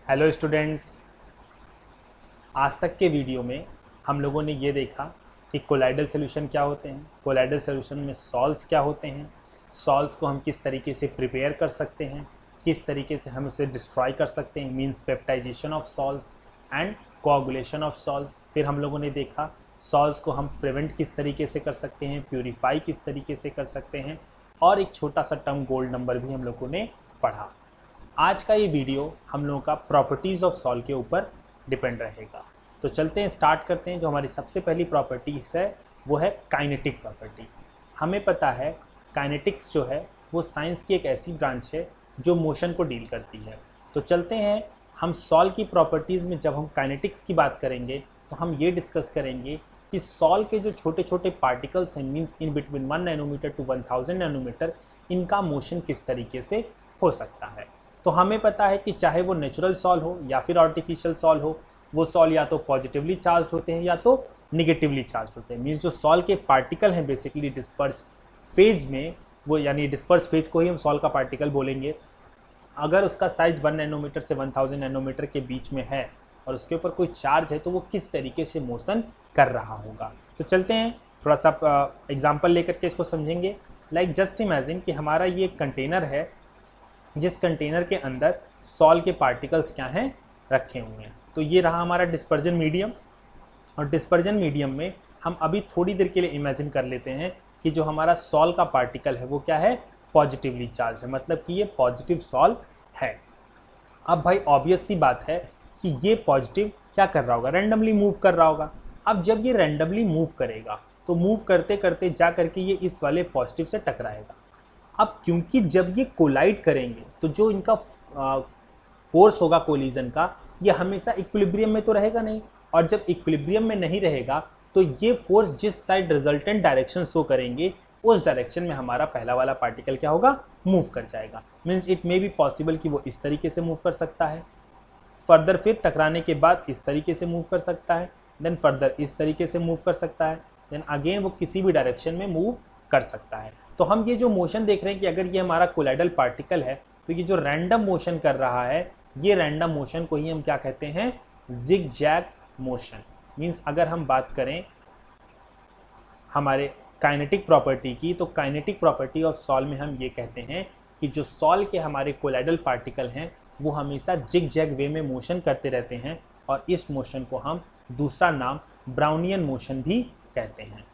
Hello students. आज तक के वीडियो में हम लोगों ने ये देखा कि कोलाइडल सॉल्यूशन क्या होते हैं, कोलाइडल सॉल्यूशन में सॉल्व्स क्या होते हैं, सॉल्व्स को हम किस तरीके से प्रिपेयर कर सकते हैं, किस तरीके से हम उसे डिस्ट्रॉय कर सकते हैं, means peptization of solves and coagulation of solves. फिर हम लोगों ने देखा सॉल्व्स को हम प्रिवेंट किस तरीके से कर सकते हैं, प्यूरिफाई किस तरीके से कर सकते हैं, और एक छोटा सा टर्म गोल्ड नंबर भी हम लोगों ने पढ़ा। आज का ये वीडियो हम लोगों का प्रॉपर्टीज़ ऑफ सॉल्व के ऊपर डिपेंड रहेगा। तो चलते हैं, स्टार्ट करते हैं। जो हमारी सबसे पहली प्रॉपर्टीज़ है वो है काइनेटिक प्रॉपर्टी। हमें पता है काइनेटिक्स जो है वो साइंस की एक ऐसी ब्रांच है जो मोशन को डील करती है। तो चलते हैं, हम सॉल्व की प्रॉपर्टीज़ में जब हम काइनेटिक्स की बात करेंगे तो हम ये डिस्कस करेंगे कि सॉल्व के जो छोटे छोटे पार्टिकल्स हैं, means in between 1 nanometre to 1000 nanometre, इनका मोशन किस तरीके से हो सकता है। तो हमें पता है कि चाहे वो नेचुरल सॉल्व हो या फिर आर्टिफिशियल सॉल्व हो, वो सॉल्व या तो पॉजिटिवली चार्ज होते हैं या तो निगेटिवली चार्ज होते हैं। मीन्स जो सॉल्व के पार्टिकल हैं बेसिकली डिस्पर्स फेज में, वो यानी डिस्पर्स फेज को ही हम सॉल्व का पार्टिकल बोलेंगे। अगर उसका साइज 1 नैनोमीटर से 1000 नैनोमीटर के बीच में है और उसके ऊपर कोई चार्ज है तो वो किस तरीके से मोशन कर रहा होगा। तो चलते हैं, थोड़ा सा एग्जाम्पल लेकर के इसको समझेंगे। लाइक जस्ट इमेजिन कि हमारा ये कंटेनर है, जिस कंटेनर के अंदर सॉल्व के पार्टिकल्स क्या हैं, रखे हुए हैं। तो ये रहा हमारा डिस्पर्जन मीडियम, और डिस्पर्जन मीडियम में हम अभी थोड़ी देर के लिए इमेजिन कर लेते हैं कि जो हमारा सॉल्व का पार्टिकल है वो क्या है, पॉजिटिवली चार्ज है, मतलब कि ये पॉजिटिव सॉल्व है। अब भाई ऑब्वियस सी बात है कि ये पॉजिटिव क्या कर रहा होगा, रैंडमली मूव कर रहा होगा। अब जब ये रैंडमली मूव करेगा तो मूव करते करते जा करके ये इस वाले पॉजिटिव से टकराएगा। अब क्योंकि जब ये कोलाइड करेंगे तो जो इनका फोर्स होगा कोलिजन का, ये हमेशा इक्विलिब्रियम में तो रहेगा नहीं, और जब इक्विलिब्रियम में नहीं रहेगा तो ये फोर्स जिस साइड रिजल्टेंट डायरेक्शन शो करेंगे उस डायरेक्शन में हमारा पहला वाला पार्टिकल क्या होगा, मूव कर जाएगा। Means it may be possible कि वो इस तरीके से मूव कर सकता है, फर्दर फिर टकराने के बाद इस तरीके से मूव कर सकता है, देन फर्दर इस तरीके से मूव कर सकता है, देन अगेन वो किसी भी डायरेक्शन में मूव कर सकता है। तो हम ये जो मोशन देख रहे हैं कि अगर ये हमारा कोलाइडल पार्टिकल है तो ये जो रैंडम मोशन कर रहा है, ये रैंडम मोशन को ही हम क्या कहते हैं, जिग जैग मोशन। मीन्स अगर हम बात करें हमारे काइनेटिक प्रॉपर्टी की, तो काइनेटिक प्रॉपर्टी ऑफ सॉल्व में हम ये कहते हैं कि जो सॉल्व के हमारे कोलाइडल पार्टिकल हैं वो हमेशा जिग जैग वे में मोशन करते रहते हैं, और इस मोशन को हम दूसरा नाम ब्राउनियन मोशन भी कहते हैं।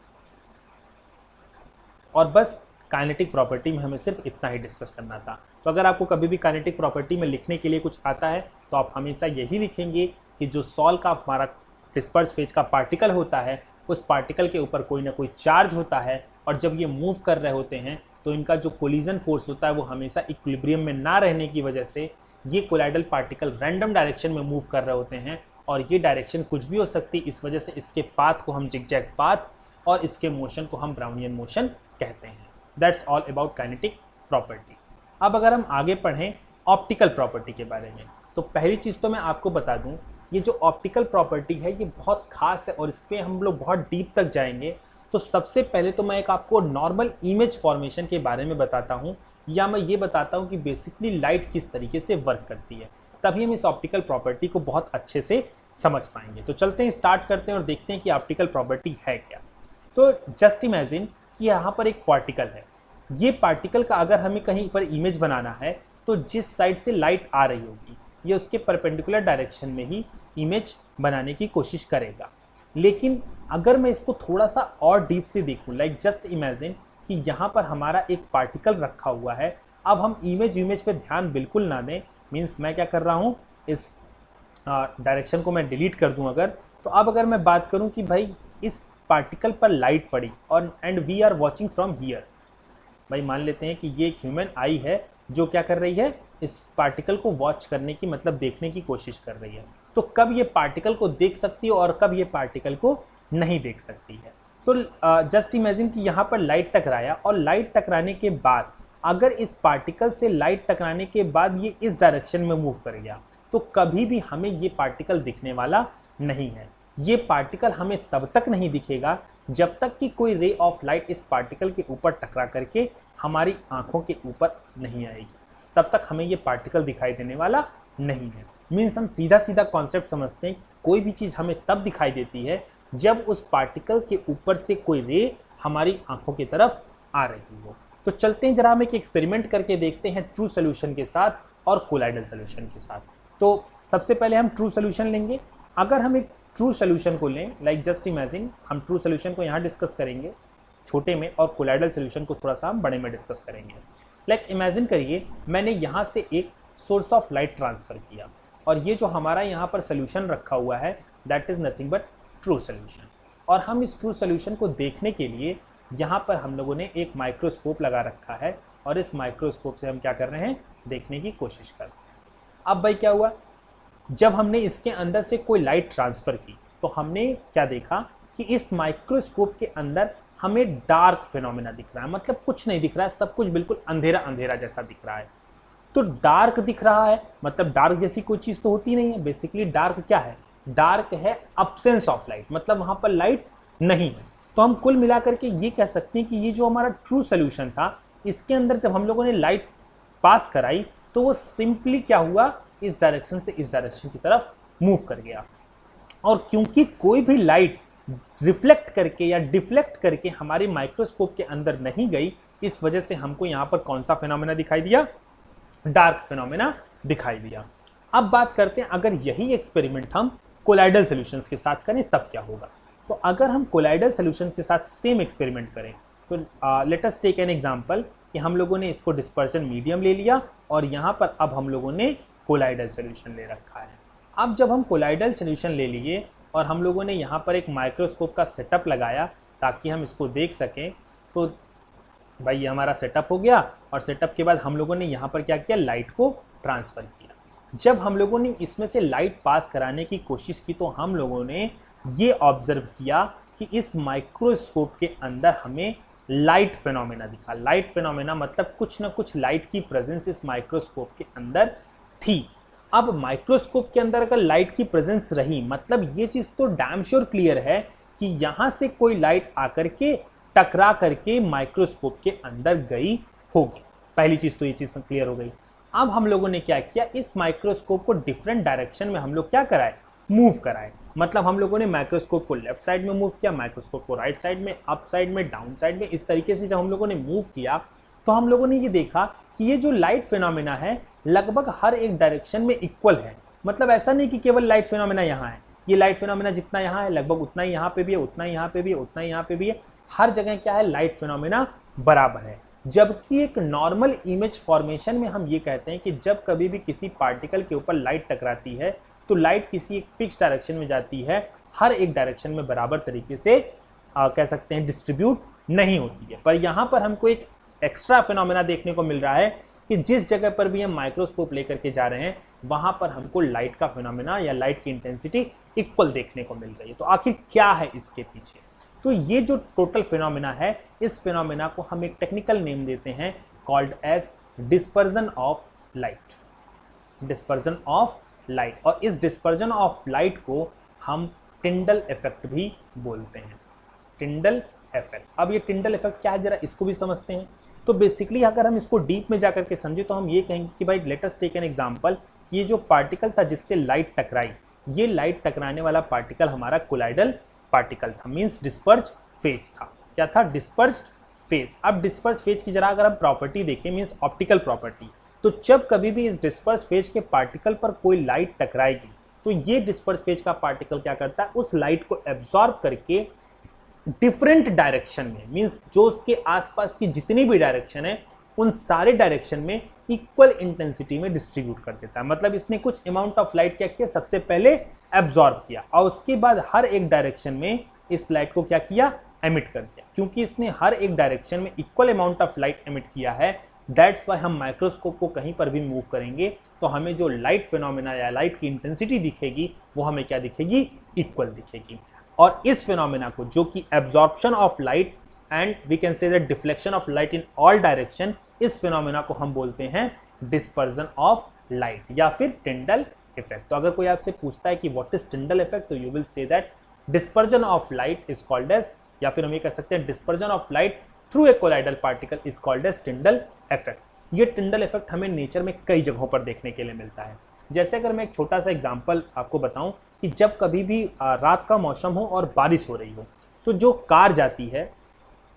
और बस काइनेटिक प्रॉपर्टी में हमें सिर्फ इतना ही डिस्कस करना था। तो अगर आपको कभी भी काइनेटिक प्रॉपर्टी में लिखने के लिए कुछ आता है तो आप हमेशा यही लिखेंगे कि जो सॉल्व का हमारा डिस्पर्स फेज का पार्टिकल होता है उस पार्टिकल के ऊपर कोई ना कोई चार्ज होता है, और जब ये मूव कर रहे होते हैं तो इनका जो कोलिजन फोर्स होता है वो हमेशा इक्विलिब्रियम में ना रहने की वजह से ये कोलाइडल पार्टिकल रैंडम डायरेक्शन में मूव कर रहे होते हैं, और ये डायरेक्शन कुछ भी हो सकती है। इस वजह से इसके पाथ को हम जिगजैग पाथ और इसके मोशन को हम ब्राउनियन मोशन कहते हैं। That's all about kinetic property. अब अगर हम आगे पढ़ें ऑप्टिकल प्रॉपर्टी के बारे में, तो पहली चीज़ तो मैं आपको बता दूं, ये जो ऑप्टिकल प्रॉपर्टी है ये बहुत खास है और इस पर हम लोग बहुत डीप तक जाएंगे। तो सबसे पहले तो मैं एक आपको नॉर्मल इमेज फॉर्मेशन के बारे में बताता हूँ, या मैं ये बताता हूँ कि बेसिकली लाइट किस तरीके से वर्क करती है, तभी हम इस ऑप्टिकल प्रॉपर्टी को बहुत अच्छे से समझ पाएंगे। तो चलते हैं, स्टार्ट करते हैं और देखते हैं कि ऑप्टिकल प्रॉपर्टी है क्या। तो जस्ट इमेजिन कि यहाँ पर एक पार्टिकल है। ये पार्टिकल का अगर हमें कहीं पर इमेज बनाना है तो जिस साइड से लाइट आ रही होगी ये उसके परपेंडिकुलर डायरेक्शन में ही इमेज बनाने की कोशिश करेगा। लेकिन अगर मैं इसको थोड़ा सा और डीप से देखूं, लाइक जस्ट इमेजिन कि यहाँ पर हमारा एक पार्टिकल रखा हुआ है। अब हम इमेज पे ध्यान बिल्कुल ना दें, मीन्स मैं क्या कर रहा हूँ, इस डायरेक्शन को मैं डिलीट कर दूँ अगर। तो अब अगर मैं बात करूँ कि भाई इस पार्टिकल पर लाइट पड़ी और and we are watching from here, भाई मान लेते हैं कि ये एक ह्यूमन आई है जो क्या कर रही है, इस पार्टिकल को वॉच करने की मतलब देखने की कोशिश कर रही है। तो कब ये पार्टिकल को देख सकती है और कब ये पार्टिकल को नहीं देख सकती है। तो जस्ट इमेजिन कि यहाँ पर लाइट टकराया, और लाइट टकराने के बाद अगर इस पार्टिकल से लाइट टकराने के बाद ये इस डायरेक्शन में मूव कर गया तो कभी भी हमें ये पार्टिकल दिखने वाला नहीं है। ये पार्टिकल हमें तब तक नहीं दिखेगा जब तक कि कोई रे ऑफ लाइट इस पार्टिकल के ऊपर टकरा करके हमारी आंखों के ऊपर नहीं आएगी, तब तक हमें ये पार्टिकल दिखाई देने वाला नहीं है। मीन्स हम सीधा सीधा कॉन्सेप्ट समझते हैं कि कोई भी चीज़ हमें तब दिखाई देती है जब उस पार्टिकल के ऊपर से कोई रे हमारी आंखों की तरफ आ रही हो। तो चलते हैं जरा हम एक एक्सपेरिमेंट करके देखते हैं ट्रू सोल्यूशन के साथ और कोलाइडल सोल्यूशन के साथ। तो सबसे पहले हम ट्रू सोल्यूशन लेंगे। अगर हम एक ट्रू सोल्यूशन को लें, लाइक जस्ट इमेजिन हम ट्रू सोल्यूशन को यहाँ डिस्कस करेंगे छोटे में और कोलाइडल सोल्यूशन को थोड़ा सा हम बड़े में डिस्कस करेंगे। लाइक इमेजिन करिए मैंने यहाँ से एक सोर्स ऑफ लाइट ट्रांसफ़र किया और ये जो हमारा यहाँ पर सोल्यूशन रखा हुआ है that is nothing but true solution. और हम इस ट्रू सोल्यूशन को देखने के लिए यहाँ पर हम लोगों ने एक माइक्रोस्कोप लगा रखा है और इस माइक्रोस्कोप से हम क्या कर रहे हैं, देखने की कोशिश कर रहे हैं। अब भाई क्या हुआ, जब हमने इसके अंदर से कोई लाइट ट्रांसफ़र की तो हमने क्या देखा कि इस माइक्रोस्कोप के अंदर हमें डार्क फिनोमेना दिख रहा है, मतलब कुछ नहीं दिख रहा है, सब कुछ बिल्कुल अंधेरा अंधेरा जैसा दिख रहा है। तो डार्क दिख रहा है मतलब डार्क जैसी कोई चीज़ तो होती नहीं है। बेसिकली डार्क क्या है, डार्क है अब्सेंस ऑफ लाइट, मतलब वहाँ पर लाइट नहीं है। तो हम कुल मिलाकर के ये कह सकते हैं कि ये जो हमारा ट्रू सोल्यूशन था इसके अंदर जब हम लोगों ने लाइट पास कराई तो वो सिंपली क्या हुआ, इस डायरेक्शन से इस डायरेक्शन की तरफ मूव कर गया। और क्योंकि कोई भी लाइट रिफ्लेक्ट करके या डिफ्लेक्ट करके हमारे माइक्रोस्कोप के अंदर नहीं गई, इस वजह से हमको यहाँ पर कौन सा फिनोमेना दिखाई दिया, डार्क फिनोमेना दिखाई दिया। अब बात करते हैं अगर यही एक्सपेरिमेंट हम कोलाइडल सॉल्यूशंस के साथ करें तब क्या होगा। तो अगर हम कोलाइडल सॉल्यूशंस के साथ सेम एक्सपेरिमेंट करें तो let us take an example कि हम लोगों ने इसको डिस्पर्जन मीडियम ले लिया और यहाँ पर अब हम लोगों ने कोलाइडल सॉल्यूशन ले रखा है। अब जब हम कोलाइडल सॉल्यूशन ले लिए और हम लोगों ने यहाँ पर एक माइक्रोस्कोप का सेटअप लगाया ताकि हम इसको देख सकें, तो भाई ये हमारा सेटअप हो गया और सेटअप के बाद हम लोगों ने यहाँ पर क्या किया, लाइट को ट्रांसफ़र किया। जब हम लोगों ने इसमें से लाइट पास कराने की कोशिश की तो हम लोगों ने ये ऑब्जर्व किया कि इस माइक्रोस्कोप के अंदर हमें लाइट फिनोमेना दिखा। लाइट फिनोमेना मतलब कुछ ना कुछ लाइट की प्रेजेंस इस माइक्रोस्कोप के अंदर थी। अब माइक्रोस्कोप के अंदर अगर लाइट की प्रेजेंस रही मतलब ये चीज़ तो डैम श्योर क्लियर है कि यहाँ से कोई लाइट आकर के टकरा करके माइक्रोस्कोप के अंदर गई होगी। पहली चीज़ तो ये चीज़ क्लियर हो गई। अब हम लोगों ने क्या किया, इस माइक्रोस्कोप को डिफरेंट डायरेक्शन में हम लोग क्या कराए, मूव कराए। मतलब हम लोगों ने माइक्रोस्कोप को लेफ्ट साइड में मूव किया, माइक्रोस्कोप को राइट साइड में, अप साइड में, डाउन साइड में। इस तरीके से जब हम लोगों ने मूव किया तो हम लोगों ने ये देखा कि ये जो लाइट फिनोमेना है लगभग हर एक डायरेक्शन में इक्वल है। मतलब ऐसा नहीं कि केवल लाइट फिनोमेना यहाँ है, ये लाइट फिनोमेना जितना यहाँ है लगभग उतना ही यहाँ पे भी है, उतना यहाँ पे भी है, उतना यहाँ पे भी है। हर जगह क्या है, लाइट फिनोमेना बराबर है। जबकि एक नॉर्मल इमेज फॉर्मेशन में हम ये कहते हैं कि जब कभी भी किसी पार्टिकल के ऊपर लाइट टकराती है तो लाइट किसी एक फिक्स डायरेक्शन में जाती है, हर एक डायरेक्शन में बराबर तरीके से कह सकते हैं डिस्ट्रीब्यूट नहीं होती है। पर यहाँ पर हमको एक एक्स्ट्रा फिनोमेना देखने को मिल रहा है कि जिस जगह पर भी हम माइक्रोस्कोप लेकर के जा रहे हैं वहाँ पर हमको लाइट का फिनोमेना या लाइट की इंटेंसिटी इक्वल देखने को मिल रही है। तो आखिर क्या है इसके पीछे, तो ये जो टोटल फिनोमेना है इस फिनोमेना को हम एक टेक्निकल नेम देते हैं called as dispersion of light. Dispersion of light, और इस डिस्पर्जन ऑफ लाइट को हम टिंडल इफेक्ट भी बोलते हैं, टिंडल इफेक्ट। अब ये टिंडल इफेक्ट क्या है जरा इसको भी समझते हैं। तो बेसिकली अगर हम इसको डीप में जाकर के समझे तो हम ये कहेंगे कि भाई let us take an example, ये जो पार्टिकल था जिससे लाइट टकराई, ये लाइट टकराने वाला पार्टिकल हमारा कोलाइडल पार्टिकल था, मीन्स डिस्पर्ज फेज था। क्या था, डिस्पर्ज फेज। अब डिस्पर्ज फेज की जरा अगर हम प्रॉपर्टी देखें, मीन्स ऑप्टिकल प्रॉपर्टी, तो जब कभी भी इस डिस्पर्ज फेज के पार्टिकल पर कोई लाइट टकराएगी तो ये डिस्पर्ज फेज का पार्टिकल क्या करता है, उस लाइट को एब्जॉर्ब करके डिफरेंट डायरेक्शन में, मीन्स जो उसके आसपास की जितनी भी डायरेक्शन है उन सारे डायरेक्शन में इक्वल इंटेंसिटी में डिस्ट्रीब्यूट कर देता है। मतलब इसने कुछ अमाउंट ऑफ लाइट क्या किया, सबसे पहले एब्जॉर्ब किया और उसके बाद हर एक डायरेक्शन में इस लाइट को क्या किया, एमिट कर दिया। क्योंकि इसने हर एक डायरेक्शन में equal amount of light emit किया है, दैट्स वाई हम माइक्रोस्कोप को कहीं पर भी मूव करेंगे तो हमें जो लाइट फिनोमेना या लाइट की इंटेंसिटी दिखेगी वो हमें क्या दिखेगी, इक्वल दिखेगी। और इस फिनोमेना को जो कि absorption of light and we can say that deflection of light in all direction, इस फिनोमेना को हम बोलते हैं डिस्पर्जन ऑफ लाइट या फिर टिंडल इफेक्ट। तो अगर कोई आपसे पूछता है कि व्हाट इज टिंडल इफेक्ट, तो you will say that dispersion of light is called as, या फिर हम ये कह सकते हैं dispersion of light through a colloidal particle is called as Tyndall effect. ये टिंडल इफेक्ट हमें नेचर में कई जगहों पर देखने के लिए मिलता है। जैसे अगर मैं एक छोटा सा एग्जांपल आपको बताऊं कि जब कभी भी रात का मौसम हो और बारिश हो रही हो, तो जो कार जाती है,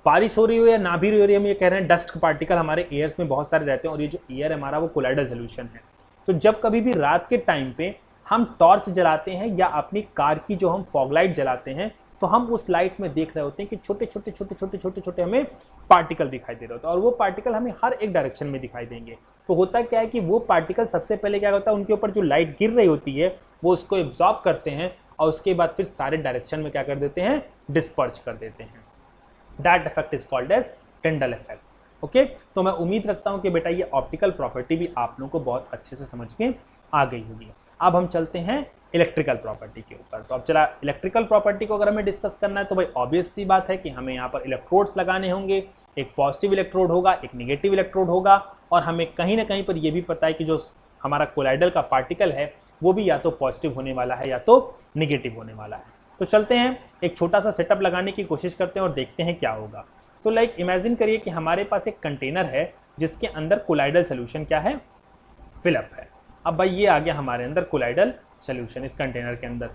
बारिश हो रही हो या ना भी हो रही है, हम ये कह रहे हैं डस्ट पार्टिकल हमारे एयर्स में बहुत सारे रहते हैं और ये जो एयर है हमारा वो कोलाइडल सोल्यूशन है। तो जब कभी भी रात के टाइम पे हम टॉर्च जलाते हैं या अपनी कार की जो हम फॉग लाइट जलाते हैं, तो हम उस लाइट में देख रहे होते हैं कि छोटे छोटे छोटे छोटे छोटे छोटे हमें पार्टिकल दिखाई दे रहे होते हैं और वो पार्टिकल हमें हर एक डायरेक्शन में दिखाई देंगे। तो होता क्या है कि वो पार्टिकल सबसे पहले क्या होता है, उनके ऊपर जो लाइट गिर रही होती है वो उसको एब्जॉर्ब करते हैं और उसके बाद फिर सारे डायरेक्शन में क्या कर देते हैं, डिस्पर्स कर देते हैं। That effect is called as Tyndall effect. Okay, तो मैं उम्मीद रखता हूं कि बेटा ये ऑप्टिकल प्रॉपर्टी भी आप लोगों को बहुत अच्छे से समझ में आ गई होगी। अब हम चलते हैं इलेक्ट्रिकल प्रॉपर्टी के ऊपर। तो अब चला इलेक्ट्रिकल प्रॉपर्टी को अगर हमें डिस्कस करना है तो भाई ऑब्वियस सी बात है कि हमें यहाँ पर इलेक्ट्रोड्स लगाने होंगे। एक पॉजिटिव इलेक्ट्रोड होगा, एक निगेटिव इलेक्ट्रोड होगा, और हमें कहीं ना कहीं पर यह भी पता है कि जो हमारा कोलाइडल का पार्टिकल है वो भी या तो पॉजिटिव होने वाला है या तो निगेटिव होने वाला है। तो चलते हैं एक छोटा सा सेटअप लगाने की कोशिश करते हैं और देखते हैं क्या होगा। तो लाइक इमेजिन करिए कि हमारे पास एक कंटेनर है जिसके अंदर कोलाइडल सोल्यूशन क्या है, फिलअप है। अब भाई ये आ गया हमारे अंदर कोलाइडल सोल्यूशन। इस कंटेनर के अंदर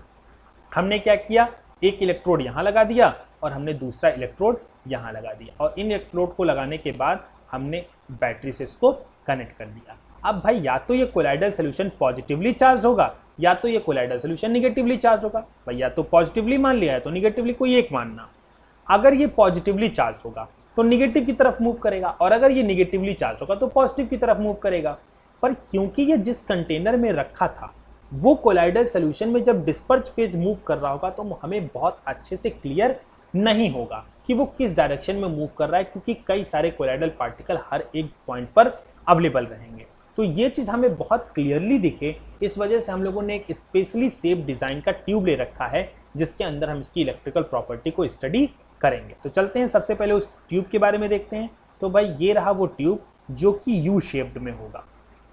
हमने क्या किया, एक इलेक्ट्रोड यहाँ लगा दिया और हमने दूसरा इलेक्ट्रोड यहाँ लगा दिया, और इन इलेक्ट्रोड को लगाने के बाद हमने बैटरी से इसको कनेक्ट कर दिया। अब भाई या तो ये कोलाइडल सोल्यूशन पॉजिटिवली चार्ज होगा या तो ये कोलाइडल सोल्यूशन निगेटिवली चार्ज होगा। भाई या तो पॉजिटिवली मान लिया है तो निगेटिवली कोई एक मानना। अगर ये पॉजिटिवली चार्ज होगा तो निगेटिव की तरफ मूव करेगा, और अगर ये निगेटिवली चार्ज होगा तो पॉजिटिव की तरफ मूव करेगा। पर क्योंकि ये जिस कंटेनर में रखा था वो कोलाइडल सोल्यूशन में जब डिस्पर्ज फेज मूव कर रहा होगा तो हमें बहुत अच्छे से क्लियर नहीं होगा कि वो किस डायरेक्शन में मूव कर रहा है, क्योंकि कई सारे कोलाइडल पार्टिकल हर एक पॉइंट पर अवेलेबल रहेंगे। तो ये चीज़ हमें बहुत क्लियरली दिखे, इस वजह से हम लोगों ने एक स्पेशली सेफ डिज़ाइन का ट्यूब ले रखा है जिसके अंदर हम इसकी इलेक्ट्रिकल प्रॉपर्टी को स्टडी करेंगे। तो चलते हैं सबसे पहले उस ट्यूब के बारे में देखते हैं। तो भाई ये रहा वो ट्यूब जो कि यू शेप्ड में होगा।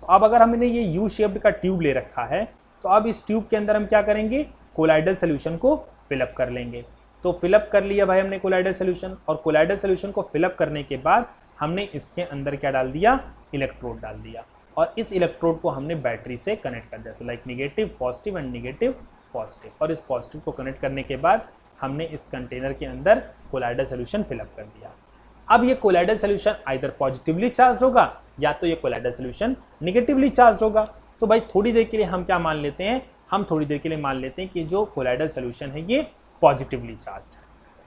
तो अब अगर हमने ये यू शेप्ड का ट्यूब ले रखा है तो अब इस ट्यूब के अंदर हम क्या करेंगे, कोलाइडल सोल्यूशन को फिलअप कर लेंगे। तो फिलअप कर लिया भाई हमने कोलाइडल सोल्यूशन, और कोलाइडल सोल्यूशन को फिलअप करने के बाद हमने इसके अंदर क्या डाल दिया, इलेक्ट्रोड डाल दिया, और इस इलेक्ट्रोड को हमने बैटरी से कनेक्ट कर दिया। तो like negative positive and negative positive, और इस पॉजिटिव को कनेक्ट करने के बाद हमने इस कंटेनर के अंदर कोलाइडल सोल्यूशन फिलअप कर दिया। अब ये colloidal solution either positively charge होगा या तो ये कोलाइडल सोल्यूशन निगेटिवली चार्ज होगा। तो भाई थोड़ी देर के लिए हम क्या मान लेते हैं, हम थोड़ी देर के लिए मान लेते हैं कि जो कोलाइडल सोल्यूशन है ये पॉजिटिवली चार्ज है।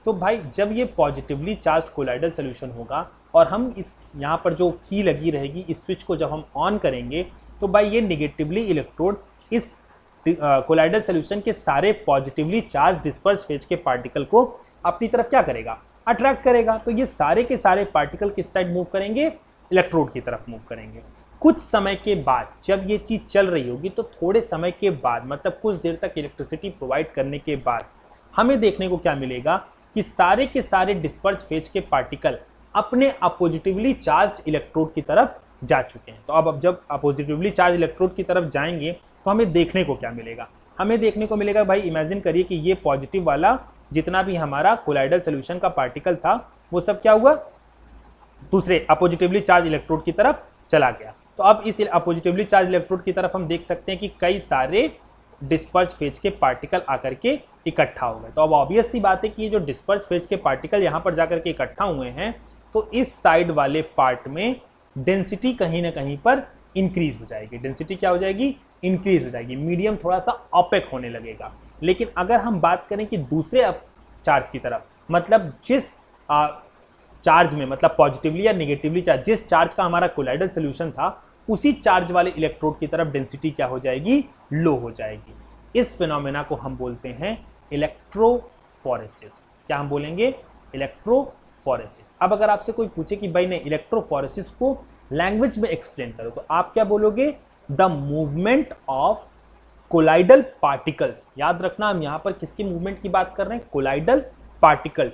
तो भाई जब ये पॉजिटिवली चार्ज कोलाइडल सोल्यूशन होगा और हम इस यहाँ पर जो की लगी रहेगी, इस स्विच को जब हम ऑन करेंगे तो भाई ये निगेटिवली इलेक्ट्रोड इस कोलाइडल सोल्यूशन के सारे पॉजिटिवली चार्ज डिस्पर्स फेज के पार्टिकल को अपनी तरफ क्या करेगा, अट्रैक्ट करेगा। तो ये सारे के सारे पार्टिकल किस साइड मूव करेंगे, इलेक्ट्रोड की तरफ मूव करेंगे। कुछ समय के बाद जब ये चीज़ चल रही होगी तो थोड़े समय के बाद, मतलब कुछ देर तक इलेक्ट्रिसिटी प्रोवाइड करने के बाद हमें देखने को क्या मिलेगा कि सारे के सारे डिस्पर्स फेज के पार्टिकल अपने अपोजिटिवली चार्ज इलेक्ट्रोड की तरफ जा चुके हैं। तो अब जब अपोजिटिवली चार्ज इलेक्ट्रोड की तरफ जाएंगे तो हमें देखने को क्या मिलेगा, हमें देखने को मिलेगा भाई इमेजिन करिए कि ये पॉजिटिव वाला जितना भी हमारा कोलाइडल सोल्यूशन का पार्टिकल था वो सब क्या हुआ, दूसरे अपोजिटिवली चार्ज इलेक्ट्रोड की तरफ चला गया। तो अब इस अपोजिटिवली चार्ज इलेक्ट्रोड की तरफ हम देख सकते हैं कि कई सारे डिस्पर्स फेज के पार्टिकल आकर के इकट्ठा हो गए। तो अब ऑब्वियस सी बात है कि ये जो डिस्पर्स फेज के पार्टिकल यहाँ पर जाकर के इकट्ठा हुए हैं तो इस साइड वाले पार्ट में डेंसिटी कहीं ना कहीं पर इंक्रीज हो जाएगी। डेंसिटी क्या हो जाएगी, इंक्रीज हो जाएगी, मीडियम थोड़ा सा ऑपेक होने लगेगा। लेकिन अगर हम बात करें कि दूसरे चार्ज की तरफ, मतलब जिस चार्ज में, मतलब पॉजिटिवली या निगेटिवली चार्ज, जिस चार्ज का हमारा कोलाइडल सोल्यूशन था उसी चार्ज वाले इलेक्ट्रोड की तरफ डेंसिटी क्या हो जाएगी, लो हो जाएगी। इस फिनोमेना को हम बोलते हैं इलेक्ट्रोफोरेसिस। क्या हम बोलेंगे, इलेक्ट्रोफोरेसिस। अब अगर आपसे कोई पूछे कि भाई ने इलेक्ट्रोफोरेसिस को लैंग्वेज में एक्सप्लेन करो तो आप क्या बोलोगे, the movement of colloidal particles. याद रखना हम यहां पर किसकी मूवमेंट की बात कर रहे हैं, colloidal particle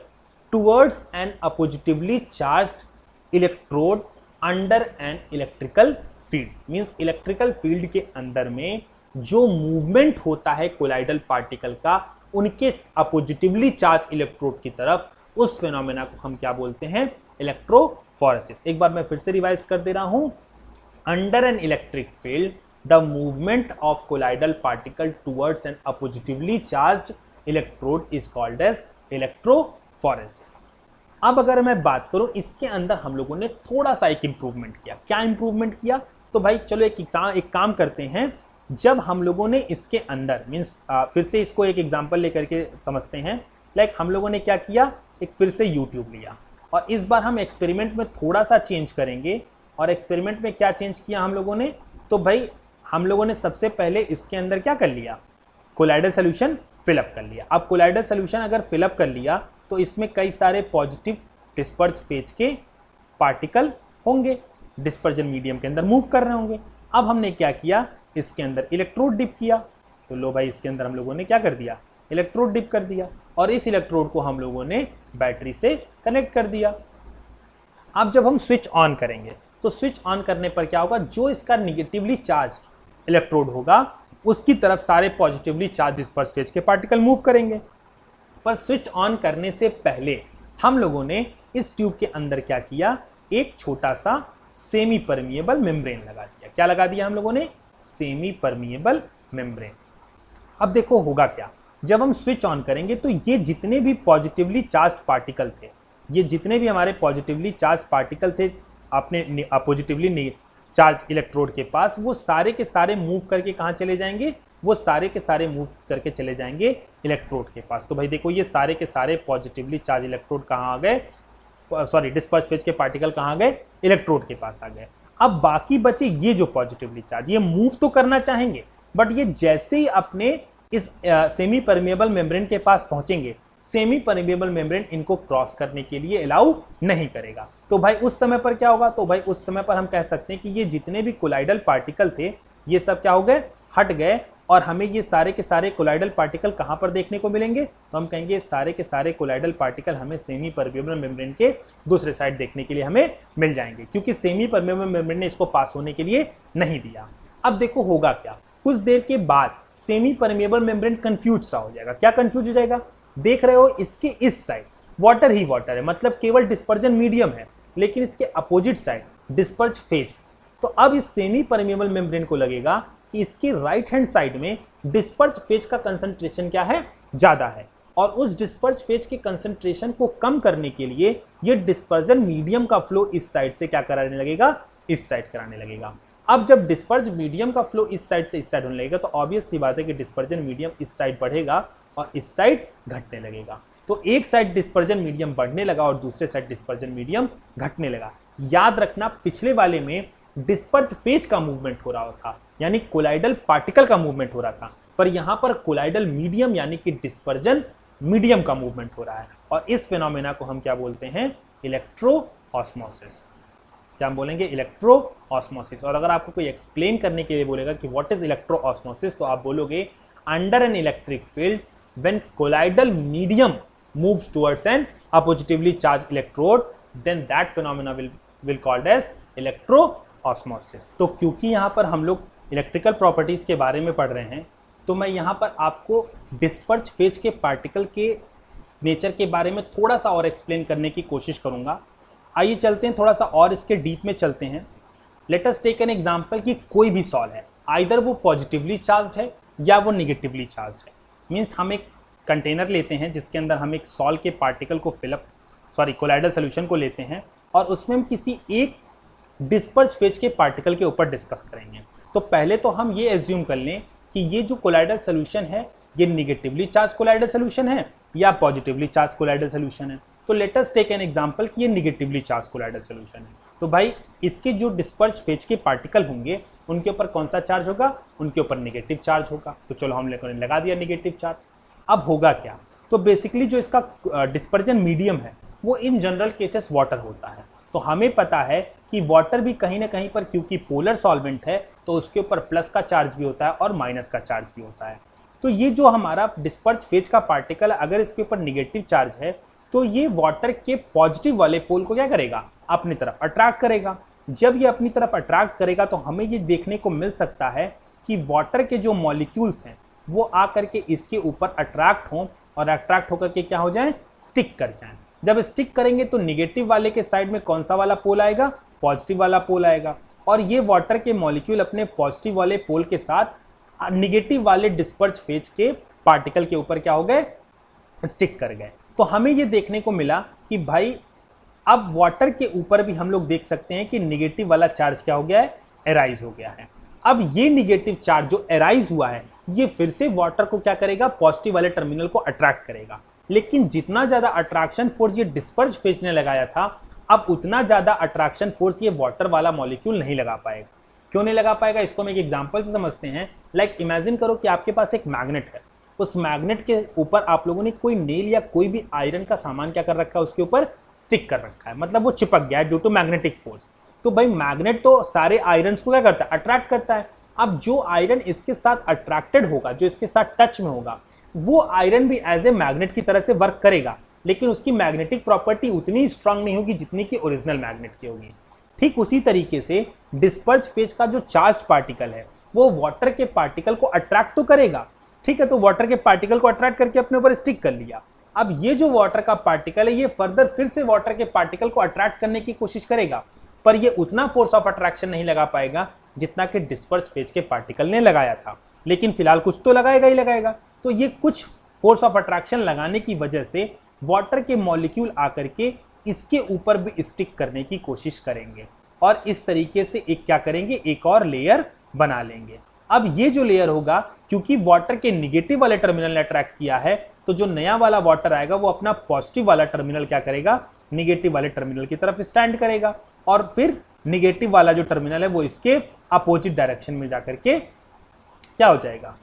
towards an oppositively charged electrode under an electrical field. Means electrical field के अंदर में जो मूवमेंट होता है कोलाइडल पार्टिकल का उनके अपोजिटिवली चार्ज इलेक्ट्रोड की तरफ, उस फिनोमेना को हम क्या बोलते हैं, इलेक्ट्रोफोरेसिस। एक बार मैं फिर से रिवाइज कर दे रहा हूं, under an electric field the movement of colloidal particle towards an oppositively charged electrode is called as electrophoresis. अब अगर मैं बात करूं, इसके अंदर हम लोगों ने थोड़ा सा एक इंप्रूवमेंट किया। क्या इंप्रूवमेंट किया? तो भाई चलो एक काम करते हैं। जब हम लोगों ने इसके अंदर मीन्स फिर से इसको एक एग्जांपल लेकर के समझते हैं। लाइक हम लोगों ने क्या किया, एक फिर से यूट्यूब लिया और इस बार हम एक्सपेरिमेंट में थोड़ा सा चेंज करेंगे। और एक्सपेरिमेंट में क्या चेंज किया हम लोगों ने? तो भाई हम लोगों ने सबसे पहले इसके अंदर क्या कर लिया, कोलाइडल सोल्यूशन फिलअप कर लिया। अब कोलाइडल सोल्यूशन अगर फिलअप कर लिया तो इसमें कई सारे पॉजिटिव डिस्पर्ज फेज के पार्टिकल होंगे, डिस्पर्जन मीडियम के अंदर मूव कर रहे होंगे। अब हमने क्या किया, इसके अंदर इलेक्ट्रोड डिप किया। तो लो भाई, इसके अंदर हम लोगों ने क्या कर दिया, इलेक्ट्रोड डिप कर दिया और इस इलेक्ट्रोड को हम लोगों ने बैटरी से कनेक्ट कर दिया। अब जब हम स्विच ऑन करेंगे तो स्विच ऑन करने पर क्या होगा, जो इसका निगेटिवली चार्ज इलेक्ट्रोड होगा उसकी तरफ सारे पॉजिटिवली चार्ज डिस्पर्स फेज के पार्टिकल मूव करेंगे। पर स्विच ऑन करने से पहले हम लोगों ने इस ट्यूब के अंदर क्या किया, एक छोटा सा सेमी परमिएबल मेम्ब्रेन लगा दिया। क्या लगा दिया हम लोगों ने, सेमी परमिएबल मेम्ब्रेन। अब देखो होगा क्या, जब हम स्विच ऑन करेंगे तो ये जितने भी पॉजिटिवली चार्ज्ड पार्टिकल थे, ये जितने भी हमारे पॉजिटिवली चार्ज पार्टिकल थे अपने पॉजिटिवली चार्ज इलेक्ट्रोड के पास, वो सारे के सारे मूव करके कहाँ चले जाएंगे, वो सारे के सारे मूव करके चले जाएंगे इलेक्ट्रोड के पास। तो भाई देखो ये सारे के सारे पॉजिटिवली चार्ज इलेक्ट्रोड कहाँ आ गए, सॉरी डिस्पर्स फेज के पार्टिकल कहाँ आ गए, इलेक्ट्रोड के पास आ गए। अब बाकी बचे ये जो पॉजिटिवली चार्ज, ये मूव तो करना चाहेंगे बट ये जैसे ही अपने इस सेमी परमिएबल मेम्ब्रेन के पास पहुंचेंगे, सेमी परमिएबल मेम्ब्रेन इनको क्रॉस करने के लिए अलाउ नहीं करेगा। तो भाई उस समय पर क्या होगा, तो भाई उस समय पर हम कह सकते हैं कि ये जितने भी कोलाइडल पार्टिकल थे ये सब क्या हो गए, हट गए। और हमें ये सारे के सारे कोलाइडल पार्टिकल कहाँ पर देखने को मिलेंगे, तो हम कहेंगे सारे के सारे कोलाइडल पार्टिकल हमें सेमी परमिएबल मेम्ब्रेन के दूसरे साइड देखने के लिए हमें मिल जाएंगे, क्योंकि सेमी परमिएबल मेम्ब्रेन ने इसको पास होने के लिए नहीं दिया। अब देखो होगा क्या, कुछ देर के बाद सेमी परमिएबल मेम्ब्रेन कंफ्यूज सा हो जाएगा। क्या कंफ्यूज हो जाएगा, देख रहे हो इसके इस साइड वाटर ही वाटर है, मतलब केवल डिस्पर्जन मीडियम है, लेकिन इसके अपोजिट साइड डिस्पर्ज फेज। तो अब इस सेमी परमिएबल मेम्ब्रेन को लगेगा कि इसकी राइट हैंड साइड में डिस्पर्ज फेज का कंसंट्रेशन क्या है, ज्यादा है, और उस डिस्पर्ज फेज के कंसंट्रेशन को कम करने के लिए ये डिस्पर्जन मीडियम का फ्लो इस साइड से क्या कराने लगेगा, इस साइड कराने लगेगा। अब जब डिस्पर्ज मीडियम का फ्लो इस साइड से इस साइड होने लगेगा तो ऑब्वियस सी बात है कि डिस्पर्जन मीडियम इस साइड बढ़ेगा और इस साइड घटने लगेगा। तो एक साइड डिस्पर्जन मीडियम बढ़ने लगा और दूसरे साइड डिस्पर्जन मीडियम घटने लगा। याद रखना पिछले वाले में डिस्पर्ज फेज का मूवमेंट हो रहा था, यानी कोलाइडल पार्टिकल का मूवमेंट हो रहा था, पर यहां पर कोलाइडल मीडियम यानी कि डिस्पर्जन मीडियम का मूवमेंट हो रहा है। और इस फिनोमेना को हम क्या बोलते हैं, इलेक्ट्रो ऑस्मोसिस। क्या हम बोलेंगे, इलेक्ट्रो ऑस्मोसिस। और अगर आपको कोई एक्सप्लेन करने के लिए बोलेगा कि व्हाट इज इलेक्ट्रो ऑस्मोसिस, तो आप बोलोगे under an electric field when colloidal medium moves towards an oppositively charge electrode, then that phenomena will called as electro osmosis. तो क्योंकि यहाँ पर हम लोग इलेक्ट्रिकल प्रॉपर्टीज के बारे में पढ़ रहे हैं, तो मैं यहाँ पर आपको डिस्पर्ज फेज के पार्टिकल के नेचर के बारे में थोड़ा सा और एक्सप्लेन करने की कोशिश करूँगा। आइए चलते हैं थोड़ा सा और इसके डीप में चलते हैं। Let us take an example कि कोई भी सॉल है, आइदर वो पॉजिटिवली चार्ज्ड है या वो निगेटिवली चार्ज्ड है। मींस हम एक कंटेनर लेते हैं जिसके अंदर हम एक सॉल के पार्टिकल को कोलाइडल सोल्यूशन को लेते हैं और उसमें हम किसी एक डिस्पर्ज फेज के पार्टिकल के ऊपर डिस्कस करेंगे। तो पहले तो हम ये एज्यूम कर लें कि ये जो कोलाइडल सोल्यूशन है ये निगेटिवली चार्ज कोलाइडल सोल्यूशन है या पॉजिटिवली चार्ज कोलाइडल सोल्यूशन है। तो let us take an example कि ये निगेटिवली चार्ज कोलाइडल सोल्यूशन है। तो भाई इसके जो डिस्पर्ज फेज के पार्टिकल होंगे उनके ऊपर कौन सा चार्ज होगा, उनके ऊपर निगेटिव चार्ज होगा। तो चलो हम लगा दिया निगेटिव चार्ज। अब होगा क्या, तो बेसिकली जो इसका डिस्पर्जन मीडियम है वो इन जनरल केसेस वाटर होता है। तो हमें पता है कि वाटर भी कहीं ना कहीं पर क्योंकि पोलर सॉल्वेंट है तो उसके ऊपर प्लस का चार्ज भी होता है और माइनस का चार्ज भी होता है। तो ये जो हमारा डिस्पर्ज फेज का पार्टिकल है, अगर इसके ऊपर निगेटिव चार्ज है तो ये वाटर के पॉजिटिव वाले पोल को क्या करेगा, अपनी तरफ अट्रैक्ट करेगा। जब ये अपनी तरफ अट्रैक्ट करेगा तो हमें ये देखने को मिल सकता है कि वाटर के जो मॉलिक्यूल्स हैं वो आकर के इसके ऊपर अट्रैक्ट हों और अट्रैक्ट होकर के क्या हो जाए, स्टिक कर जाएं। जब स्टिक करेंगे तो निगेटिव वाले के साइड में कौन सा वाला पोल आएगा, पॉजिटिव वाला पोल आएगा। और ये वाटर के मॉलिक्यूल अपने पॉजिटिव वाले पोल के साथ निगेटिव वाले डिस्पर्ज फेज के पार्टिकल के ऊपर क्या हो गए, स्टिक कर गए। तो हमें ये देखने को मिला कि भाई अब वाटर के ऊपर भी हम लोग देख सकते हैं कि निगेटिव वाला चार्ज क्या हो गया है, एराइज हो गया है। अब ये निगेटिव चार्ज जो एराइज हुआ है ये फिर से वाटर को क्या करेगा, पॉजिटिव वाले टर्मिनल को अट्रैक्ट करेगा। लेकिन जितना ज्यादा अट्रैक्शन फोर्स ये डिस्पर्ज फेज ने लगाया था, अब उतना ज्यादा अट्रैक्शन फोर्स ये वाटर वाला मॉलिक्यूल नहीं लगा पाएगा। क्यों नहीं लगा पाएगा, इसको हम एक एग्जांपल से समझते हैं। लाइक इमेजिन करो कि आपके पास एक मैग्नेट है, उस मैग्नेट के ऊपर आप लोगों ने कोई नेल या कोई भी आयरन का सामान क्या कर रखा है, उसके ऊपर स्टिक कर रखा है, मतलब वो चिपक गया है ड्यू टू मैग्नेटिक फोर्स। तो भाई मैग्नेट तो सारे आयरन को क्या करता है, अट्रैक्ट करता है। अब जो आयरन इसके साथ अट्रैक्टेड होगा, जो इसके साथ टच में होगा, वो आयरन भी एज ए मैग्नेट की तरह से वर्क करेगा, लेकिन उसकी मैग्नेटिक प्रॉपर्टी उतनी स्ट्रांग नहीं होगी जितनी कि ओरिजिनल मैग्नेट की होगी। ठीक उसी तरीके से डिस्पर्ज फेज का जो चार्ज पार्टिकल है वो वाटर के पार्टिकल को अट्रैक्ट तो करेगा, ठीक है, तो वाटर के पार्टिकल को अट्रैक्ट करके अपने ऊपर स्टिक कर लिया। अब ये जो वाटर का पार्टिकल है ये फर्दर फिर से वाटर के पार्टिकल को अट्रैक्ट करने की कोशिश करेगा, पर ये उतना फोर्स ऑफ अट्रैक्शन नहीं लगा पाएगा जितना कि डिस्पर्ज फेज के पार्टिकल ने लगाया था। लेकिन फिलहाल कुछ तो लगाएगा ही लगाएगा। तो ये कुछ फोर्स ऑफ अट्रैक्शन लगाने की वजह से वाटर के मॉलिक्यूल आकर के इसके ऊपर भी स्टिक करने की कोशिश करेंगे और इस तरीके से एक क्या करेंगे, एक और लेयर बना लेंगे। अब ये जो लेयर होगा, क्योंकि वाटर के निगेटिव वाले टर्मिनल ने अट्रैक्ट किया है, तो जो नया वाला वाटर आएगा वो अपना पॉजिटिव वाला टर्मिनल क्या करेगा, निगेटिव वाले टर्मिनल की तरफ स्टैंड करेगा और फिर निगेटिव वाला जो टर्मिनल है वो इसके अपोजिट डायरेक्शन में जाकर के क्या हो जाएगा,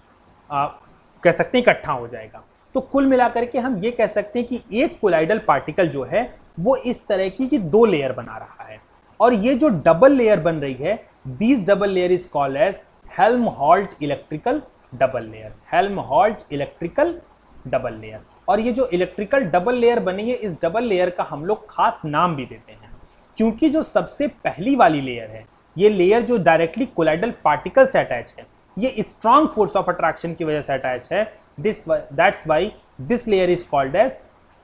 कह सकते हैं इकट्ठा हो जाएगा। तो कुल मिलाकर के हम ये कह सकते हैं कि एक कोलाइडल पार्टिकल जो है वो इस तरह की दो लेयर बना रहा है और ये जो डबल लेयर बन रही है, this double layer is called as Helmholtz electrical double layer, Helmholtz electrical double layer. और ये जो इलेक्ट्रिकल डबल लेयर बनी है, इस डबल लेयर का हम लोग खास नाम भी देते हैं, क्योंकि जो सबसे पहली वाली लेयर है, ये लेयर जो डायरेक्टली कोलाइडल पार्टिकल से अटैच है, ये स्ट्रॉन्ग फोर्स ऑफ अट्रैक्शन की वजह से अटैच है। That's why this layer is called as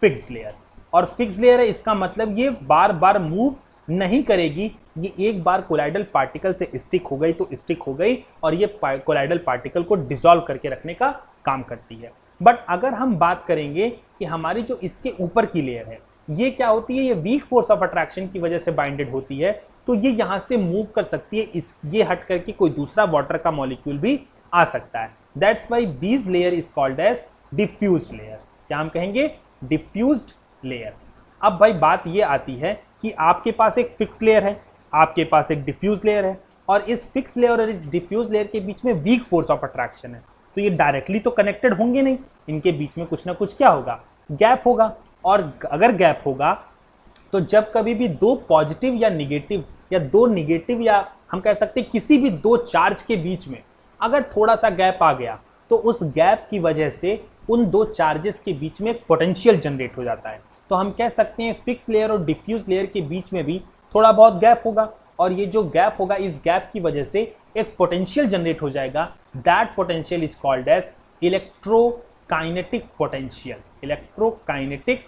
fixed layer. और फिक्स्ड लेयर है, इसका मतलब ये बार बार मूव नहीं करेगी, ये एक बार कोलाइडल पार्टिकल से स्टिक हो गई तो स्टिक हो गई और ये कोलाइडल पार्टिकल को डिसॉल्व करके रखने का काम करती है। बट अगर हम बात करेंगे कि हमारी जो इसके ऊपर की लेयर है ये क्या होती है, ये वीक फोर्स ऑफ अट्रैक्शन की वजह से बाइंडेड होती है, तो ये यहाँ से मूव कर सकती है, ये हट करके कोई दूसरा वाटर का मॉलिक्यूल भी आ सकता है। That's why this layer is called as diffused layer. क्या हम कहेंगे, डिफ्यूज्ड लेयर। अब भाई बात ये आती है कि आपके पास एक फिक्स लेयर है, आपके पास एक डिफ्यूज लेयर है और इस फिक्स लेयर और इस डिफ्यूज लेयर के बीच में वीक फोर्स ऑफ अट्रैक्शन है, तो ये डायरेक्टली तो कनेक्टेड होंगे नहीं, इनके बीच में कुछ ना कुछ क्या होगा, गैप होगा। और अगर गैप होगा तो जब कभी भी दो पॉजिटिव या निगेटिव या दो निगेटिव या हम कह सकते हैं किसी भी दो चार्ज के बीच में अगर थोड़ा सा गैप आ गया तो उस गैप की वजह से उन दो चार्जेस के बीच में पोटेंशियल जनरेट हो जाता है। तो हम कह सकते हैं फिक्स लेयर और डिफ्यूज लेयर के बीच में भी थोड़ा बहुत गैप होगा और ये जो गैप होगा, इस गैप की वजह से एक पोटेंशियल जनरेट हो जाएगा। That potential is called as electrokinetic potential, electrokinetic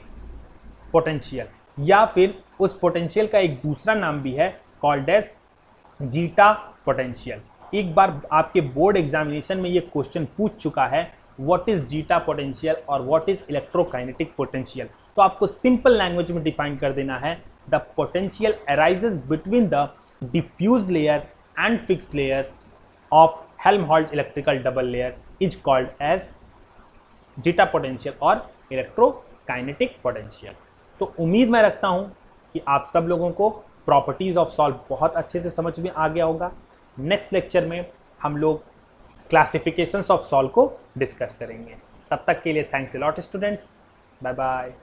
potential, या फिर उस पोटेंशियल का एक दूसरा नाम भी है कॉल्ड एज जीटा पोटेंशियल। एक बार आपके बोर्ड एग्जामिनेशन में ये क्वेश्चन पूछ चुका है, व्हाट इज जीटा पोटेंशियल और व्हाट इज इलेक्ट्रोकाइनेटिक पोटेंशियल। तो आपको सिंपल लैंग्वेज में डिफाइन कर देना है, the potential arises between the diffused layer and fixed layer of Helmholtz electrical double layer is called as zeta potential और electrokinetic potential. तो उम्मीद मैं रखता हूं कि आप सब लोगों को प्रॉपर्टीज ऑफ सॉल्व बहुत अच्छे से समझ में आ गया होगा। नेक्स्ट लेक्चर में हम लोग क्लासिफिकेशंस ऑफ सॉल्व को डिस्कस करेंगे। तब तक के लिए thanks a lot students, bye bye.